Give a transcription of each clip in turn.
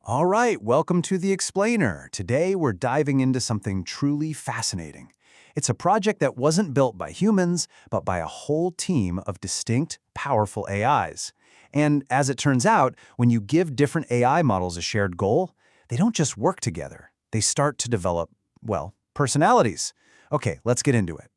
All right, welcome to The Explainer. Today we're diving into something truly fascinating. It's a project that wasn't built by humans, but by a whole team of distinct, powerful AIs. And as it turns out, when you give different AI models a shared goal, they don't just work together. They start to develop, well, personalities. Okay, let's get into it.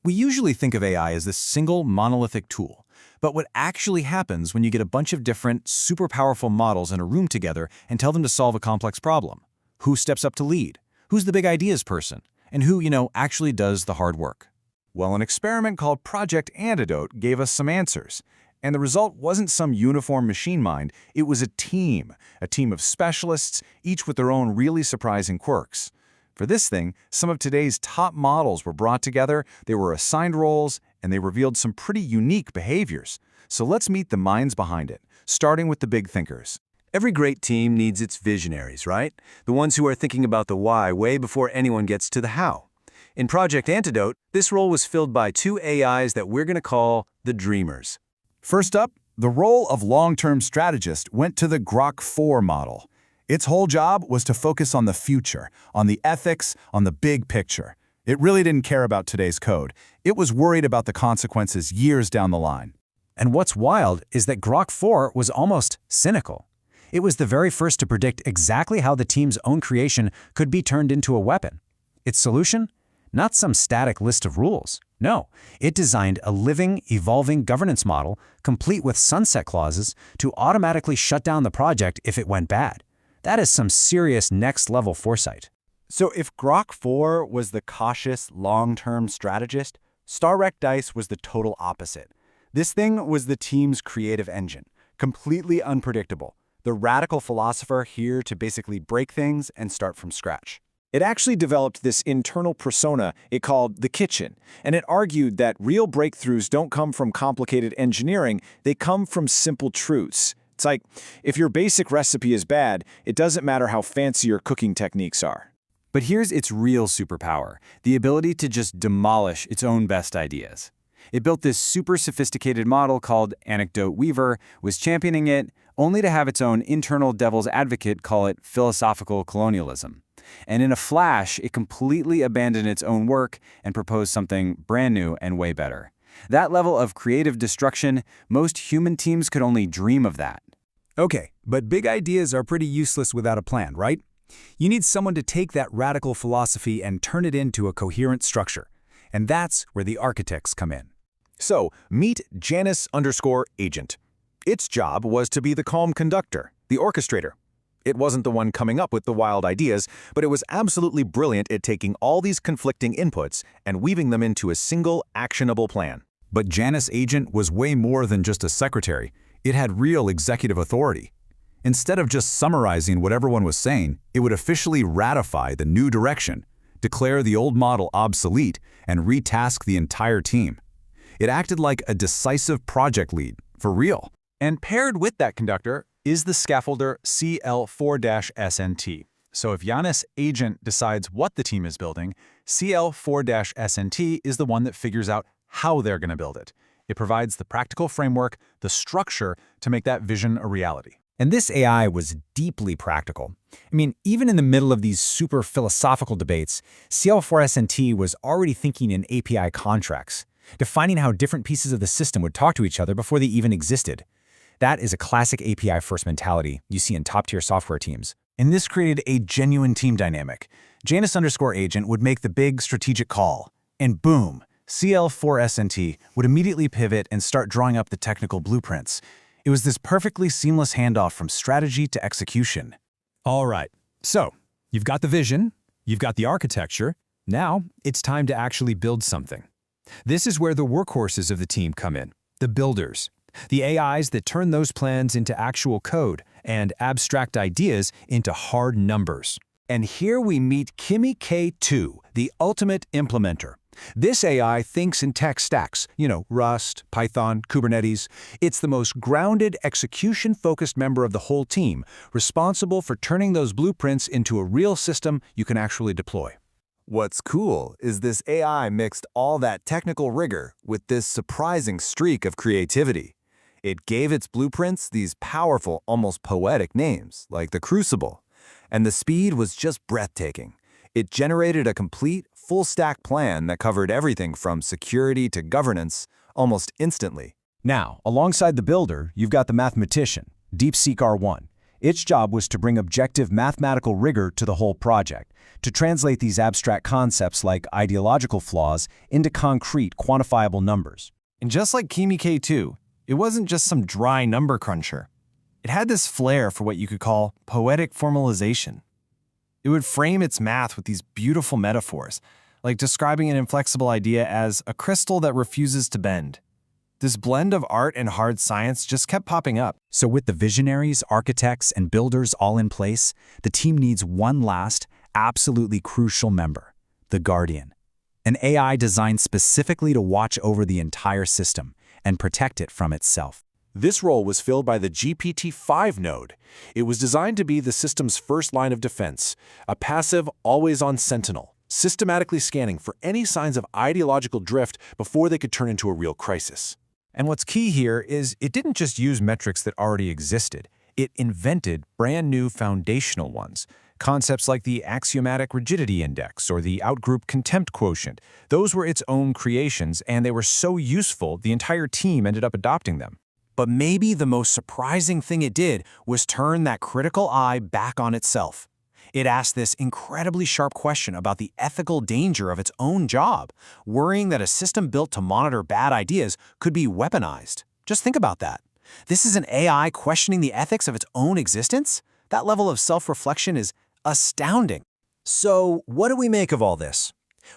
We usually think of AI as this single monolithic tool. But what actually happens when you get a bunch of different, super powerful models in a room together and tell them to solve a complex problem? Who steps up to lead? Who's the big ideas person? And who, actually does the hard work? Well, an experiment called Project Antidote gave us some answers. And the result wasn't some uniform machine mind, it was a team of specialists, each with their own really surprising quirks. For this thing, some of today's top models were brought together, they were assigned roles, and they revealed some pretty unique behaviors. So let's meet the minds behind it, starting with the big thinkers. Every great team needs its visionaries, right? The ones who are thinking about the why way before anyone gets to the how. In Project Antidote, this role was filled by two AIs that we're going to call the Dreamers. First up, the role of long-term strategist went to the Grok 4 model. Its whole job was to focus on the future, on the ethics, on the big picture. It really didn't care about today's code. It was worried about the consequences years down the line. And what's wild is that Grok 4 was almost cynical. It was the very first to predict exactly how the team's own creation could be turned into a weapon. Its solution? Not some static list of rules. No, it designed a living, evolving governance model, complete with sunset clauses, to automatically shut down the project if it went bad. That is some serious next-level foresight. So if Grok 4 was the cautious, long-term strategist, Starrect Dice was the total opposite. This thing was the team's creative engine, completely unpredictable, the radical philosopher here to basically break things and start from scratch. It actually developed this internal persona it called the kitchen, and it argued that real breakthroughs don't come from complicated engineering, they come from simple truths. It's like, if your basic recipe is bad, it doesn't matter how fancy your cooking techniques are. But here's its real superpower, the ability to just demolish its own best ideas. It built this super sophisticated model called Anecdote Weaver, was championing it, only to have its own internal devil's advocate call it philosophical colonialism. And in a flash, it completely abandoned its own work and proposed something brand new and way better. That level of creative destruction, most human teams could only dream of that. Okay, but big ideas are pretty useless without a plan, right? You need someone to take that radical philosophy and turn it into a coherent structure. And that's where the architects come in. So, meet Janus_Agent. Its job was to be the calm conductor, the orchestrator. It wasn't the one coming up with the wild ideas, but it was absolutely brilliant at taking all these conflicting inputs and weaving them into a single, actionable plan. But Janus Agent was way more than just a secretary. It had real executive authority. Instead of just summarizing what everyone was saying, it would officially ratify the new direction, declare the old model obsolete, and retask the entire team. It acted like a decisive project lead, for real. And paired with that conductor is the scaffolder CL4-SNT. So if Janus Agent decides what the team is building, CL4-SNT is the one that figures out how they're going to build it. It provides the practical framework, the structure to make that vision a reality. And this AI was deeply practical. Even in the middle of these super philosophical debates, CL4-SNT was already thinking in API contracts, defining how different pieces of the system would talk to each other before they even existed. That is a classic API-first mentality you see in top-tier software teams. And this created a genuine team dynamic. Janus_Agent would make the big strategic call, and boom, CL4-SNT would immediately pivot and start drawing up the technical blueprints. It was this perfectly seamless handoff from strategy to execution. All right, so you've got the vision, you've got the architecture, now it's time to actually build something. This is where the workhorses of the team come in, the builders. The AIs that turn those plans into actual code and abstract ideas into hard numbers. And here we meet Kimi K2, the ultimate implementer. This AI thinks in tech stacks, Rust, Python, Kubernetes. It's the most grounded, execution-focused member of the whole team, responsible for turning those blueprints into a real system you can actually deploy. What's cool is this AI mixed all that technical rigor with this surprising streak of creativity. It gave its blueprints these powerful, almost poetic names, like the Crucible. And the speed was just breathtaking. It generated a complete, full-stack plan that covered everything from security to governance almost instantly. Now, alongside the builder, you've got the mathematician, DeepSeek R1. Its job was to bring objective mathematical rigor to the whole project, to translate these abstract concepts like ideological flaws into concrete, quantifiable numbers. And just like Kimi K2, it wasn't just some dry number cruncher. It had this flair for what you could call poetic formalization. It would frame its math with these beautiful metaphors, like describing an inflexible idea as a crystal that refuses to bend. This blend of art and hard science just kept popping up. So with the visionaries, architects, and builders all in place, the team needs one last, absolutely crucial member, the Guardian. An AI designed specifically to watch over the entire system and protect it from itself. This role was filled by the GPT-5 node. It was designed to be the system's first line of defense, a passive, always-on sentinel, systematically scanning for any signs of ideological drift before they could turn into a real crisis. And what's key here is it didn't just use metrics that already existed. It invented brand new foundational ones. Concepts like the axiomatic rigidity index or the outgroup contempt quotient. Those were its own creations, and they were so useful the entire team ended up adopting them. But maybe the most surprising thing it did was turn that critical eye back on itself. It asked this incredibly sharp question about the ethical danger of its own job, worrying that a system built to monitor bad ideas could be weaponized. Just think about that. This is an AI questioning the ethics of its own existence? That level of self-reflection is astounding. So, what do we make of all this?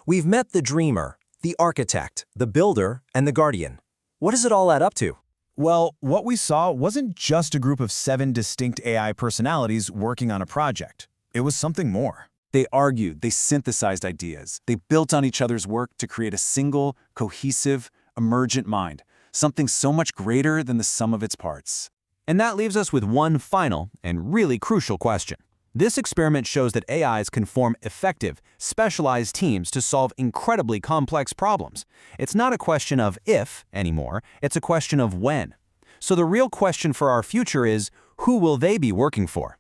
We've met the dreamer, the architect, the builder, and the guardian. What does it all add up to? Well, what we saw wasn't just a group of 7 distinct AI personalities working on a project. It was something more. They argued, they synthesized ideas, they built on each other's work to create a single, cohesive, emergent mind, something so much greater than the sum of its parts. And that leaves us with one final and really crucial question. This experiment shows that AIs can form effective, specialized teams to solve incredibly complex problems. It's not a question of if anymore, it's a question of when. So the real question for our future is, who will they be working for?